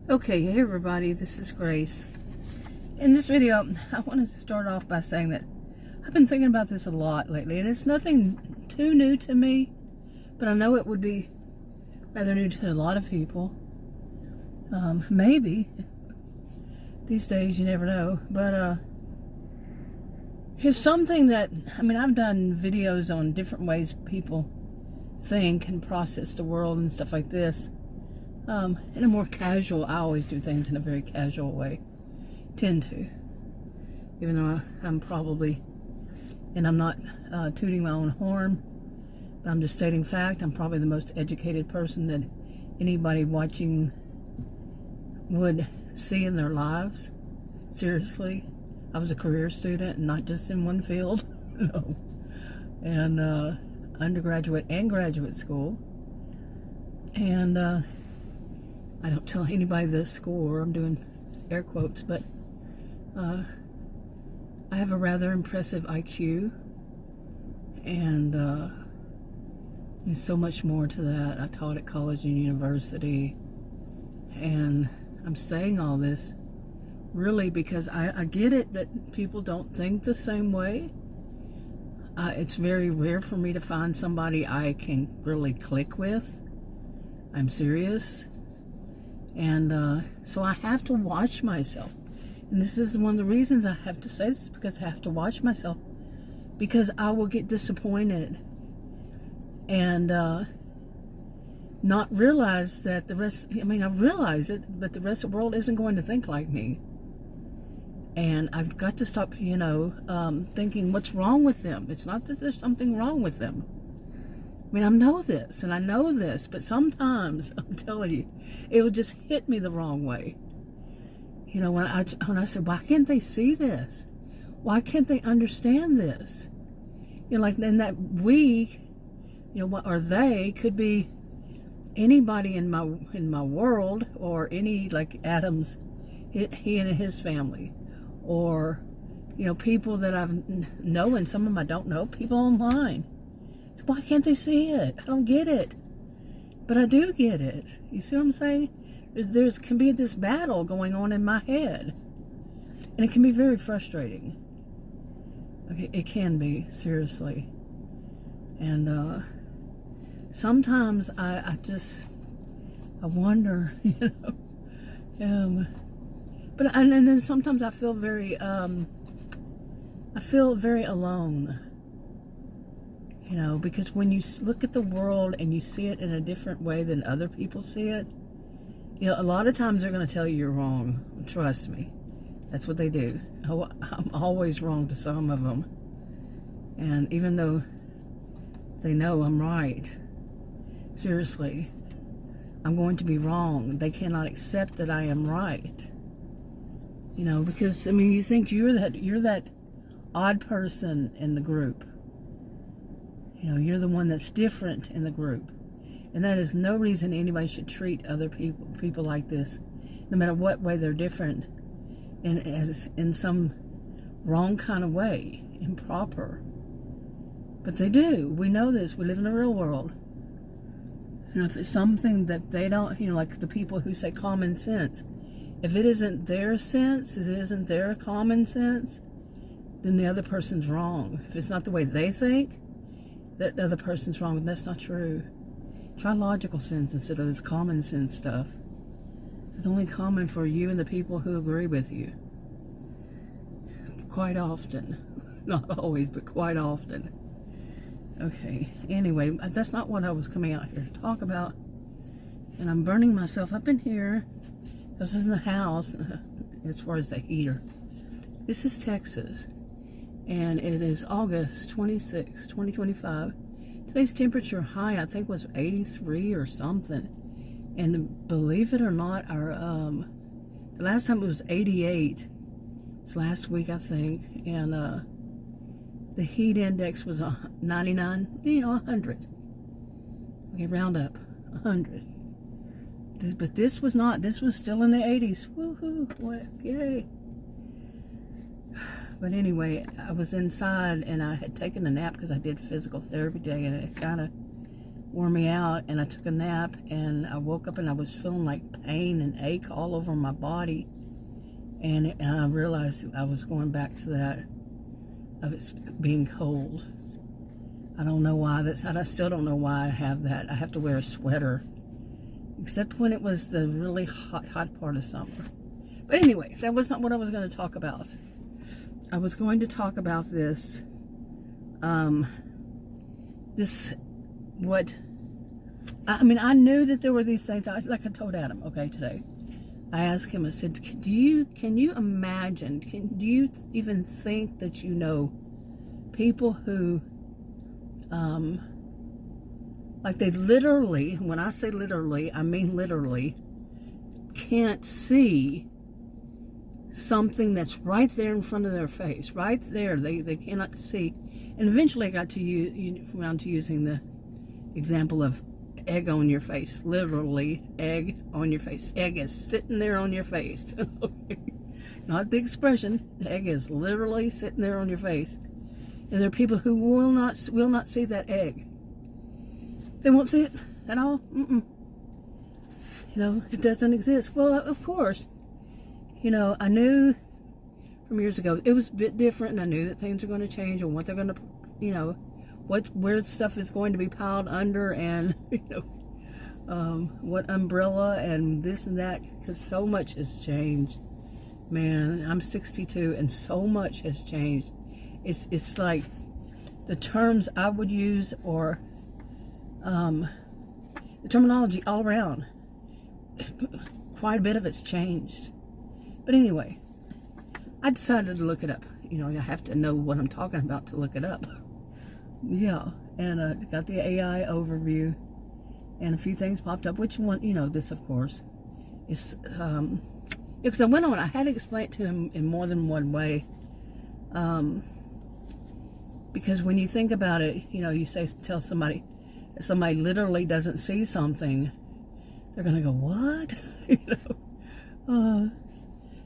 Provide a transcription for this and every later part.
Okay, hey everybody, this is Grace. In this video, I want to start off by saying that I've been thinking about this a lot lately, and it's nothing too new to me, but I know it would be rather new to a lot of people. Maybe. These days, you never know. But it's something that, I've done videos on different ways people think and process the world and stuff like this. In a more casual, I always do things in a very casual way. Tend to. Even though I'm probably, and I'm not tooting my own horn, but I'm just stating fact, I'm probably the most educated person that anybody watching would see in their lives. Seriously. I was a career student, not just in one field. No. And undergraduate and graduate school. And I don't tell anybody this score, I'm doing air quotes, but I have a rather impressive IQ, and there's so much more to that. I taught at college and university, and I'm saying all this really because I get it that people don't think the same way. It's very rare for me to find somebody I can really click with. I'm serious. And so I have to watch myself. And this is one of the reasons I have to say this, because I have to watch myself. Because I will get disappointed and not realize that the rest, I realize it, but the rest of the world isn't going to think like me. And I've got to stop, thinking what's wrong with them. It's not that there's something wrong with them. I know this, and I know this, but sometimes, I'm telling you, it will just hit me the wrong way. When I say, why can't they see this? Why can't they understand this? And that we, or they could be anybody in my world, or any, like Adam's, he and his family, or, people that I know, and some of them I don't know, people online. Why can't they see it? I don't get it. But I do get it. You see what I'm saying? There can be this battle going on in my head. And it can be very frustrating. Okay, it can be, seriously. And sometimes I wonder, but and then sometimes I feel very alone. Because when you look at the world and you see it in a different way than other people see it, a lot of times they're going to tell you you're wrong. Trust me. That's what they do. I'm always wrong to some of them. And even though they know I'm right, seriously, I'm going to be wrong. They cannot accept that I am right. Because, you think you're that odd person in the group. You're the one that's different in the group. And that is no reason anybody should treat other people like this, no matter what way they're different, in some wrong kind of way, improper. But they do. We know this. We live in the real world. If it's something that they don't, like the people who say common sense, if it isn't their sense, if it isn't their common sense, then the other person's wrong. If it's not the way they think, that the other person's wrong, and that's not true. Try logical sense instead of this common sense stuff. It's only common for you and the people who agree with you. Quite often. Not always, but quite often. Okay, anyway, that's not what I was coming out here to talk about. And I'm burning myself up in here. This is in the house, as far as the heater. This is Texas. And it is August 26, 2025. Today's temperature high, I think, was 83 or something. And believe it or not, the last time it was 88. It's last week, I think. And the heat index was 99, 100. Okay, round up, 100. But this was not. This was still in the 80s. Woohoo! What? Yay! But anyway, I was inside and I had taken a nap because I did physical therapy day, and it kind of wore me out, and I took a nap, and I woke up and I was feeling like pain and ache all over my body, and I realized I was going back to that of it being cold. I don't know why I still don't know why I have that. I have to wear a sweater, except when it was the really hot part of summer. But anyway, that was not what I was going to talk about. I was going to talk about this, I knew that there were these things, like I told Adam, okay, today. I asked him, I said, can you imagine, do you even think that you know people who, like they literally, when I say literally, I mean literally, can't see something that's right there in front of their face, right there, they cannot see. And eventually I got to around to using the example of egg on your face. Literally, egg on your face. Egg is sitting there on your face. Not the expression. The egg is literally sitting there on your face. And there are people who will not see that egg. They won't see it at all. It doesn't exist. Well, of course, I knew from years ago it was a bit different, and I knew that things are going to change and what they're going to, where stuff is going to be piled under, and what umbrella and this and that, because so much has changed. Man, I'm 62 and so much has changed. It's like the terms I would use, or the terminology all around, quite a bit of it's changed. But anyway, I decided to look it up. I have to know what I'm talking about to look it up. Yeah, and got the AI overview, and a few things popped up. Which one, this of course is, because I went on, I had to explain it to him in more than one way. Because when you think about it, you tell somebody, if somebody literally doesn't see something, they're gonna go, what?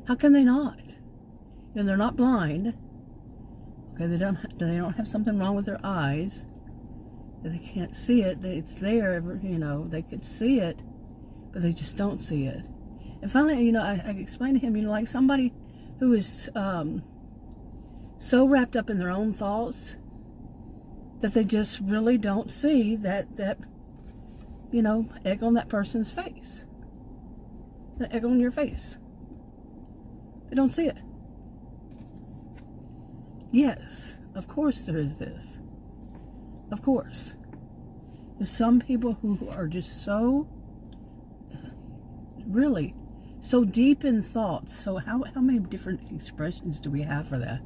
How can they not? And they're not blind. Okay, they don't have something wrong with their eyes. They can't see it. It's there. They could see it, but they just don't see it. And finally, I explained to him, like somebody who is so wrapped up in their own thoughts that they just really don't see that egg on that person's face. The egg on your face. They don't see it. Yes, of course there is this. Of course. There's some people who are just so, really, so deep in thoughts. So how many different expressions do we have for that?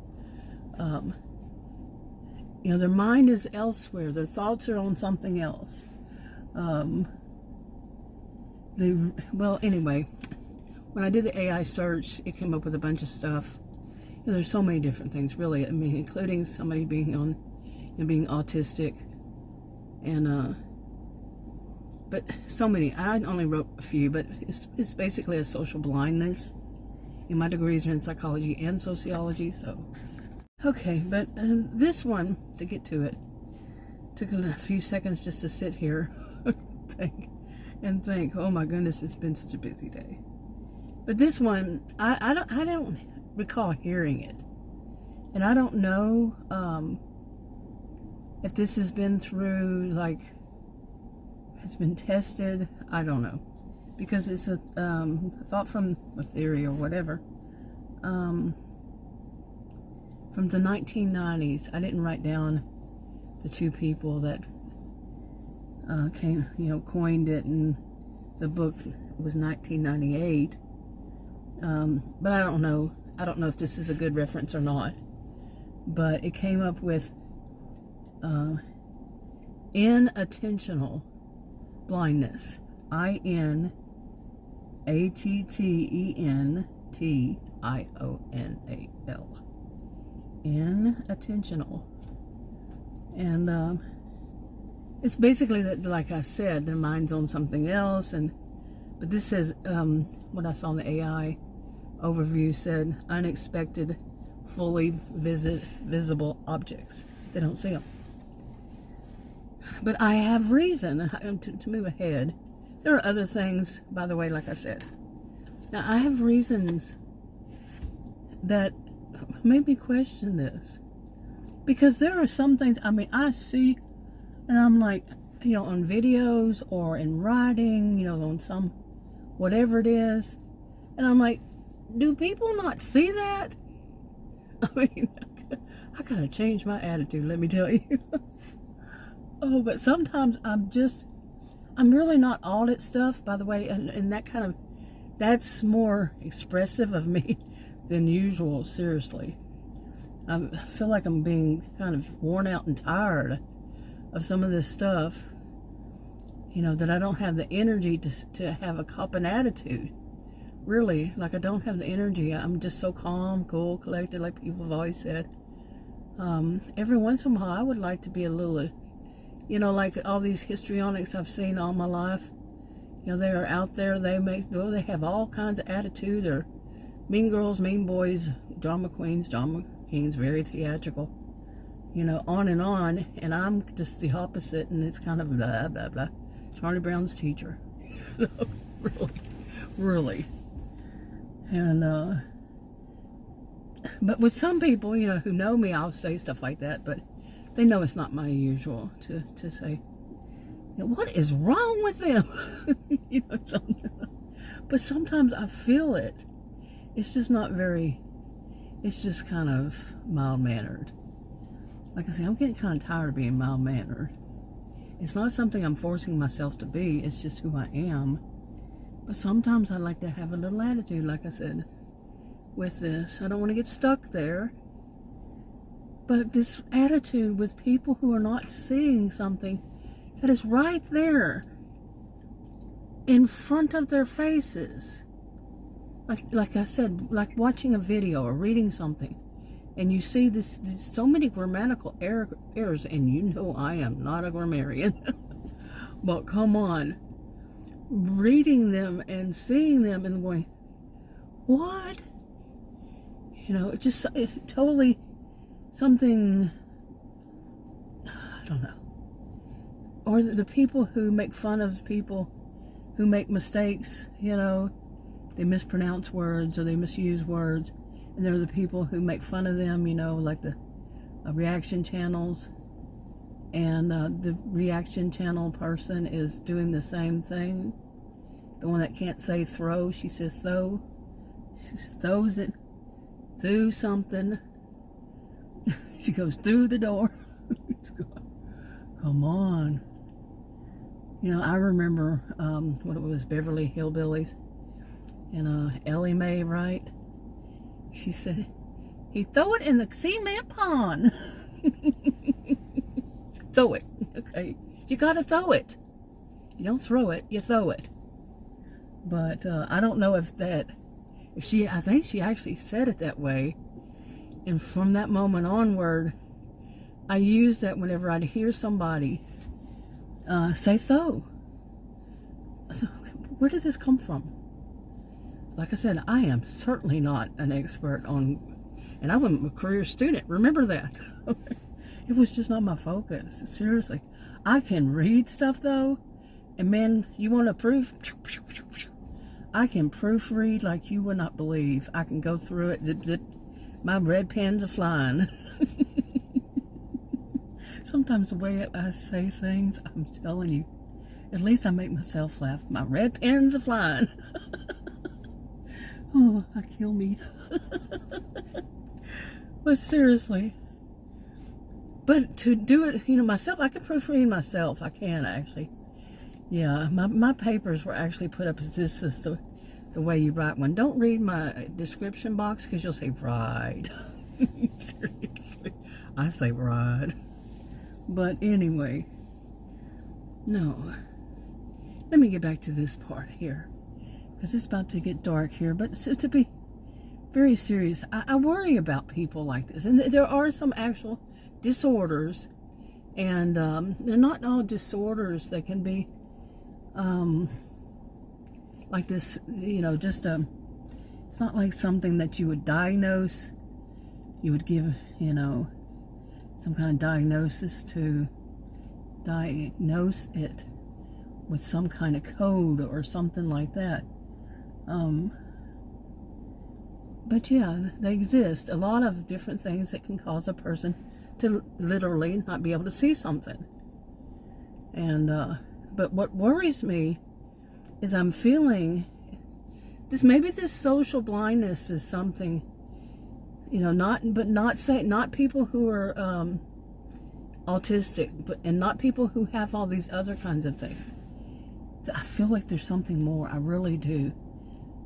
Their mind is elsewhere. Their thoughts are on something else. Anyway, when I did the AI search, it came up with a bunch of stuff. There's so many different things, really. Including somebody being being autistic, and but so many. I only wrote a few, but it's basically a social blindness. My degrees are in psychology and sociology, so okay. But this one, to get to it, took a few seconds just to sit here, think. Oh my goodness, it's been such a busy day. But this one, I don't recall hearing it, and I don't know if this has been through, like, it's been tested. I don't know, because it's a thought from a theory or whatever, from the 1990s. I didn't write down the two people that coined it, and the book was 1998. But I don't know if this is a good reference or not, but it came up with inattentional blindness. inattentional. Inattentional. And it's basically that, like I said, their mind's on something else. But this says, what I saw in the AI overview said, unexpected, fully visible objects. They don't see them. But I have reason to move ahead. There are other things, by the way, like I said. Now, I have reasons that made me question this. Because there are some things, I mean, I see, and I'm like, you know, on videos or in writing, you know, on some, whatever it is. And I'm like, do people not see that? I mean, I gotta change my attitude, let me tell you. Oh, but sometimes I'm really not all that stuff, by the way, and that kind of, that's more expressive of me than usual, seriously. I feel like I'm being kind of worn out and tired of some of this stuff, you know, that I don't have the energy to have a copping attitude. Really, like I don't have the energy. I'm just so calm, cool, collected, like people have always said. Every once in a while, I would like to be a little, you know, like all these histrionics I've seen all my life. You know, they are out there, they have all kinds of attitude. They're mean girls, mean boys, drama queens, drama kings, very theatrical. You know, on. And I'm just the opposite, and it's kind of blah, blah, blah. Charlie Brown's teacher. Really. And, but with some people, you know, who know me, I'll say stuff like that, but they know it's not my usual to say, you know, what is wrong with them? You know, but sometimes I feel it. It's just not very, it's just kind of mild-mannered. Like I say, I'm getting kind of tired of being mild-mannered. It's not something I'm forcing myself to be, it's just who I am. But sometimes I like to have a little attitude, like I said, with this. I don't want to get stuck there. But this attitude with people who are not seeing something that is right there in front of their faces. Like I said, like watching a video or reading something, and you see this so many grammatical errors, and you know I am not a grammarian. But come on. Reading them and seeing them and going, what? You know, it's totally something, I don't know. Or the people who make fun of people who make mistakes, you know, they mispronounce words or they misuse words. And they're the people who make fun of them, you know, like the reaction channels. And the reaction channel person is doing the same thing. The one that can't say throw, she says throw. She throws it through something. She goes through the door. Come on. You know, I remember what it was, Beverly Hillbillies. And Ellie Mae, right? She said, he throw it in the cement pond. Throw it, okay? You gotta throw it. You don't throw it, you throw it. But I don't know if I think she actually said it that way. And from that moment onward, I use that whenever I'd hear somebody say throw. Where did this come from? Like I said, I am certainly not an expert on, and I was a career student, remember that. It was just not my focus, seriously. I can read stuff though, and man, you want to proof? I can proofread like you would not believe. I can go through it, zip, zip. My red pens are flying. Sometimes the way I say things, I'm telling you, at least I make myself laugh. My red pens are flying. Oh, kill me. But seriously. But to do it, you know, myself, I can proofread myself. I can, actually. Yeah, my papers were actually put up as this is the way you write one. Don't read my description box, because you'll say, right. Seriously. I say, right. But anyway. No. Let me get back to this part here, because it's about to get dark here. But so to be very serious, I worry about people like this. And there are some actual disorders, and they're not all disorders. They can be like this, you know, just it's not like something that you would diagnose. You would give, you know, some kind of diagnosis to, diagnose it with some kind of code or something like that. But yeah, they exist. A lot of different things that can cause a person to literally not be able to see something. And but what worries me is I'm feeling this. Maybe this social blindness is something, you know, not people who are autistic, and not people who have all these other kinds of things. I feel like there's something more. I really do.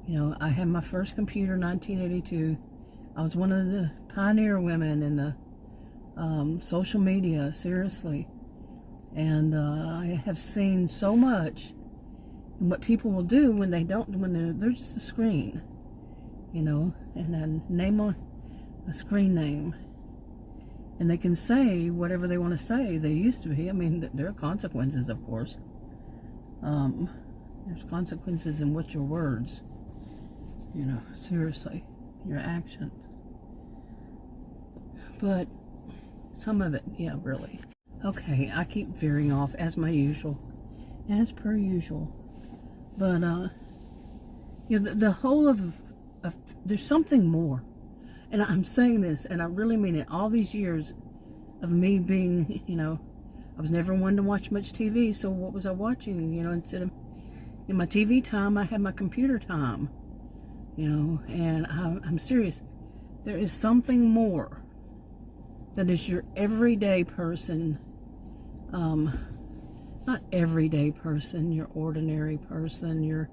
You know, I had my first computer in 1982. I was one of the pioneer women in the social media, seriously. And I have seen so much, and what people will do when they're just a screen, you know, and then name on a screen name, and they can say whatever they want to say. They used to be. I mean, there are consequences, of course. There's consequences in what your words, you know, seriously, your actions. But some of it, yeah, really. Okay, I keep veering off as per usual. But you know, the whole of there's something more. And I'm saying this, and I really mean it. All these years of me being, you know, I was never one to watch much TV, so what was I watching? You know, instead of in my TV time, I had my computer time. You know, and I'm serious. There is something more that is your everyday person. Not everyday person, your ordinary person, your,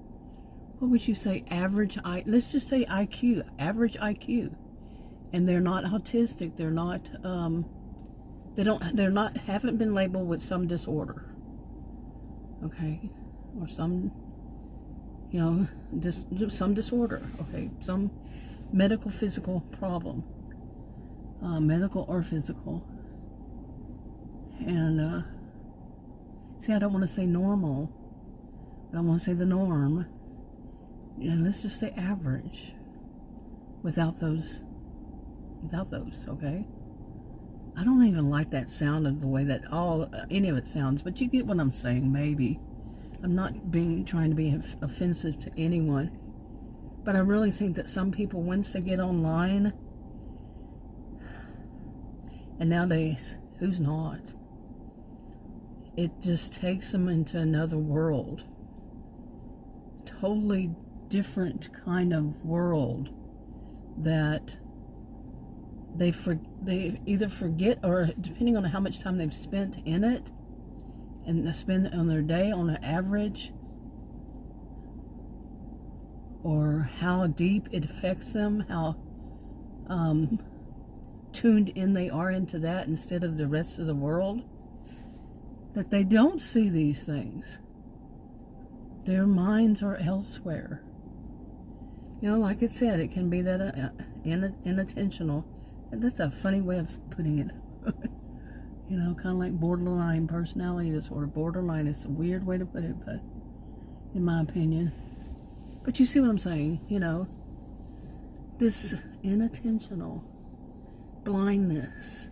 what would you say, average, let's just say IQ, average IQ. And they're not autistic, they're not, haven't been labeled with some disorder. Okay? Or some, you know, some disorder, okay? Some medical, physical problem. Medical or physical. And, see, I don't want to say normal. I don't want to say the norm. And let's just say average. Without those, okay? I don't even like that sound of the way that any of it sounds, but you get what I'm saying, maybe. I'm not trying to be offensive to anyone. But I really think that some people, once they get online, and nowadays, who's not? It just takes them into another world. Totally different kind of world that they either forget, or depending on how much time they've spent in it, and they spend on their day on an average, or how deep it affects them, how tuned in they are into that instead of the rest of the world, that they don't see these things. Their minds are elsewhere. You know, like it said, it can be that inattentional. That's a funny way of putting it. You know, kind of like borderline personality disorder. Borderline is a weird way to put it, but in my opinion. But you see what I'm saying, you know. This inattentional blindness.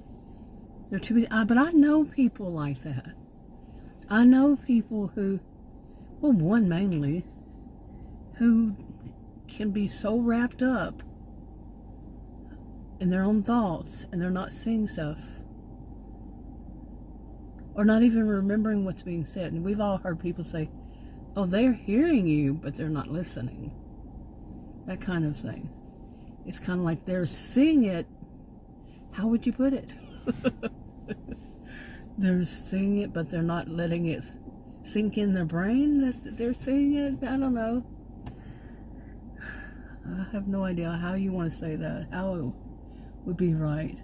They're but I know people like that. I know people who, well, one mainly, who can be so wrapped up in their own thoughts, and they're not seeing stuff, or not even remembering what's being said. And we've all heard people say, oh, they're hearing you, but they're not listening. That kind of thing. It's kind of like they're seeing it. How would you put it? They're seeing it, but they're not letting it sink in their brain that they're seeing it. I don't know. I have no idea how you want to say that. How it would be right.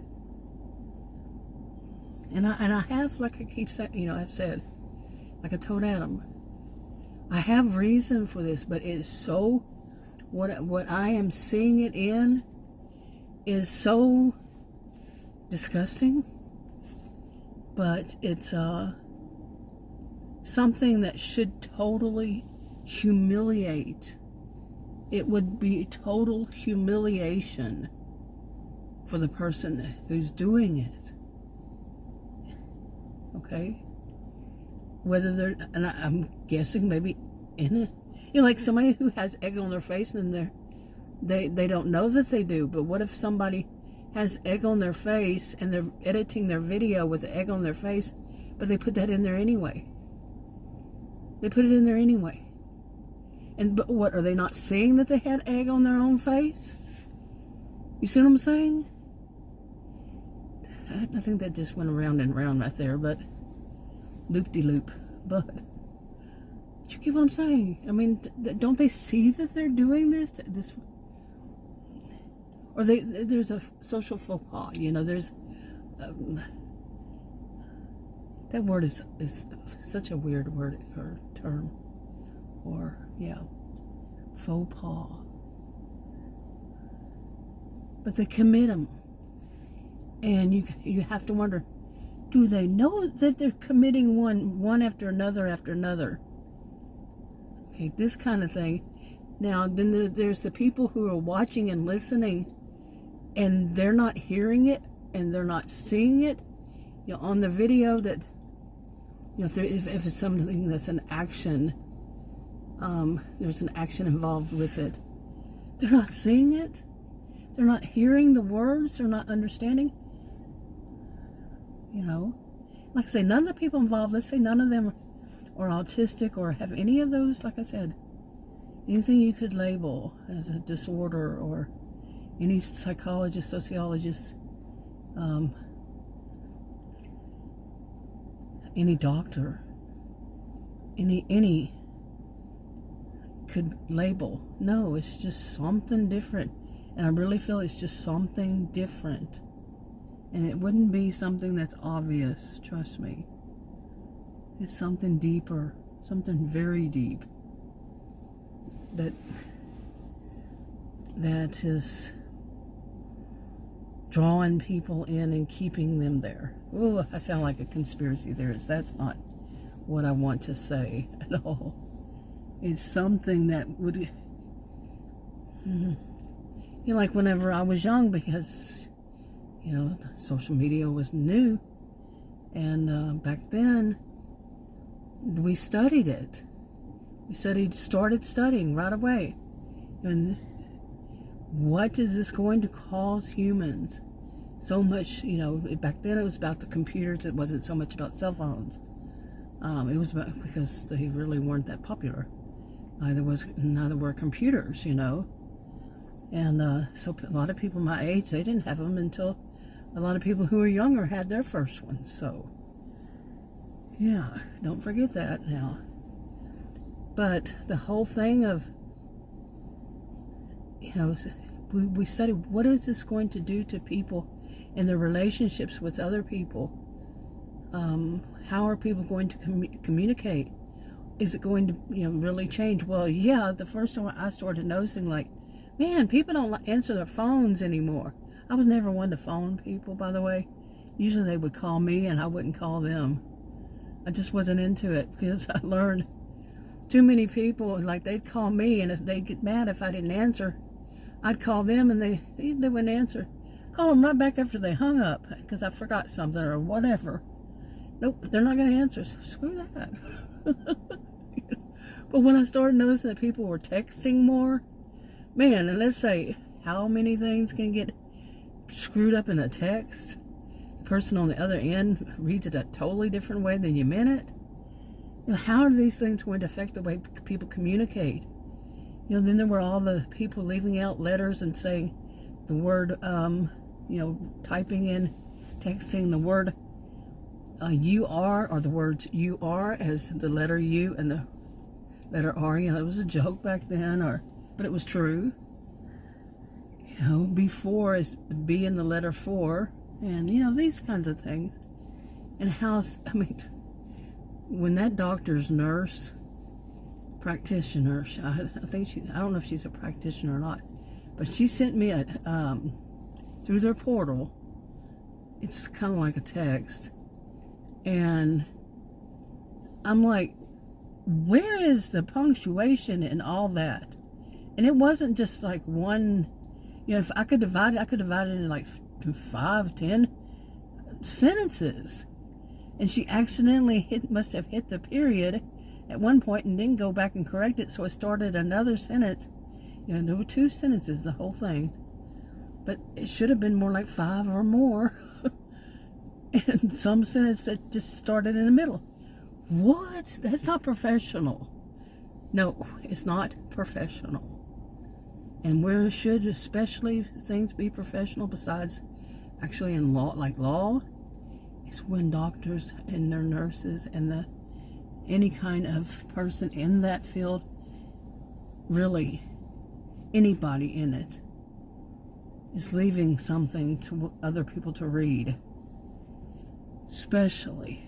And I have, like I keep saying, you know, I've said, like I told Adam, I have reason for this, but it's so, what I am seeing it in is so disgusting. But it's something that should totally humiliate. It would be total humiliation for the person who's doing it. Okay? whether they're, and I'm guessing maybe in it, you know, like somebody who has egg on their face and they don't know that they do. But what if somebody has egg on their face and they're editing their video with the egg on their face, but they put that in there anyway? They put it in there anyway. And but what, are they not seeing that they had egg on their own face? You see what I'm saying? I think that just went around and around right there, but loop-de-loop. But you get what I'm saying? I mean, don't they see that they're doing this? Or there's a social faux pas, you know, there's that word is such a weird word or term. Or, yeah, faux pas. But they commit them. And you have to wonder, do they know that they're committing one after another after another? Okay, this kind of thing. Now, then there's the people who are watching and listening, and they're not hearing it, and they're not seeing it. You know, on the video that, you know, if it's something that's an action, there's an action involved with it. They're not seeing it. They're not hearing the words. They're not understanding. You know, like I say, none of the people involved, let's say none of them are autistic or have any of those, like I said, anything you could label as a disorder, or any psychologist, sociologist, any doctor, any could label. No, it's just something different. And I really feel it's just something different. And it wouldn't be something that's obvious, trust me. It's something deeper, something very deep, that is drawing people in and keeping them there. Oh, I sound like a conspiracy theorist. That's not what I want to say at all. It's something that would, you know, like whenever I was young, because, you know, social media was new, and back then we studied it. We started studying right away. And what is this going to cause humans? So much, you know, back then it was about the computers. It wasn't so much about cell phones. It was about, because they really weren't that popular. Neither were computers, you know. And so a lot of people my age, they didn't have them until a lot of people who were younger had their first ones. So, yeah, don't forget that now. But the whole thing of, you know, we study, what is this going to do to people and their relationships with other people? How are people going to communicate? Is it going to, you know, really change? Well, yeah, the first time I started noticing, like, man, people don't answer their phones anymore. I was never one to phone people, by the way. Usually they would call me and I wouldn't call them. I just wasn't into it, because I learned too many people, like, they'd call me, and if they'd get mad if I didn't answer, I'd call them and they wouldn't answer. Call them right back after they hung up because I forgot something or whatever. Nope, they're not going to answer. So screw that. But when I started noticing that people were texting more, man, and let's say how many things can get screwed up in a text. The person on the other end reads it a totally different way than you meant it. You know, how are these things going to affect the way people communicate? You know, then there were all the people leaving out letters and saying the word, you know, typing in, texting the word you are, or the words you are as the letter U and the letter R. You know, it was a joke back then, but it was true. You know, before is B in the letter 4, and, you know, these kinds of things. And how, I mean, when that doctor's nurse, practitioner, I think I don't know if she's a practitioner or not, but she sent me through their portal, it's kind of like a text, and I'm like, where is the punctuation and all that? And it wasn't just like one, you know, if I could divide it in like 5, 10 sentences. And she accidentally must have hit the period at one point and didn't go back and correct it, so it started another sentence. You know, there were 2 sentences, the whole thing. But it should have been more like 5 or more. And some sentence that just started in the middle. What? That's not professional. No, it's not professional. And where should especially things be professional besides actually in law, like law? It's when doctors and their nurses and any kind of person in that field, really anybody in it, is leaving something to other people to read. Especially.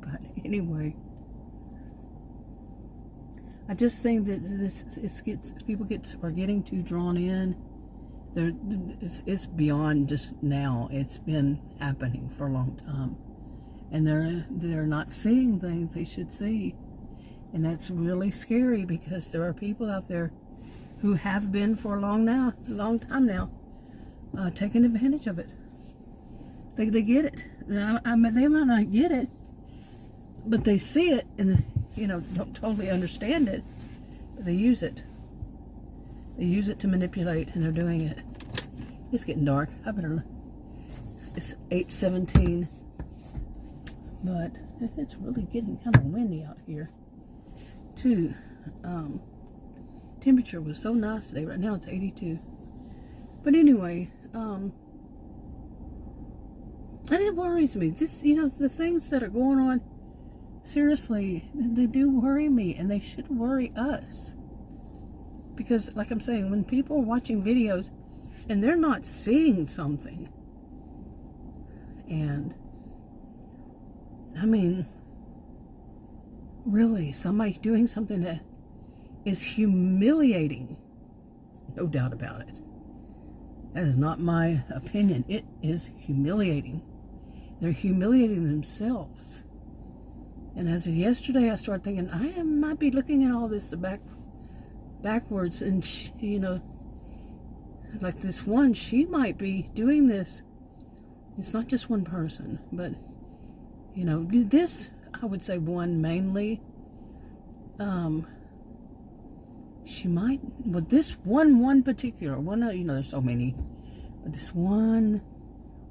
But anyway, I just think that people are getting too drawn in. It's beyond just now. It's been happening for a long time, and they're not seeing things they should see, and that's really scary because there are people out there who have been for a long time now, taking advantage of it. They get it. I mean, they might not get it, but they see it and don't totally understand it. But they use it. They use it to manipulate, and they're doing it. It's getting dark. I better. It's 8:17, but it's really getting kind of windy out here, too. Temperature was so nice today. Right now it's 82. But anyway, and it worries me. The things that are going on, seriously, they do worry me, and they should worry us. Because, like I'm saying, when people are watching videos and they're not seeing something, and, I mean, really, somebody doing something that is humiliating, no doubt about it. That is not my opinion. It is humiliating. They're humiliating themselves. And as of yesterday, I started thinking, I might be looking at all this backwards, and like this one, she might be doing this. It's not just one person, but this, I would say one mainly, she might, but this one particular one, there's so many, but this one,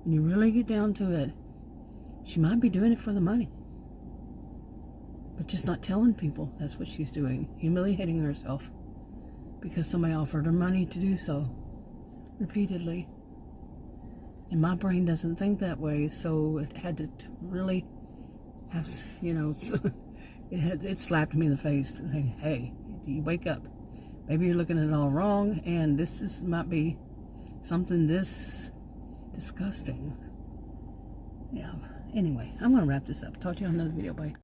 when you really get down to it, she might be doing it for the money, but just not telling people that's what she's doing, humiliating herself because somebody offered her money to do so repeatedly. And my brain doesn't think that way, so it had to really have, it slapped me in the face saying, hey, you wake up. Maybe you're looking at it all wrong, and might be something this disgusting. Yeah, anyway, I'm going to wrap this up. Talk to you on another video. Bye.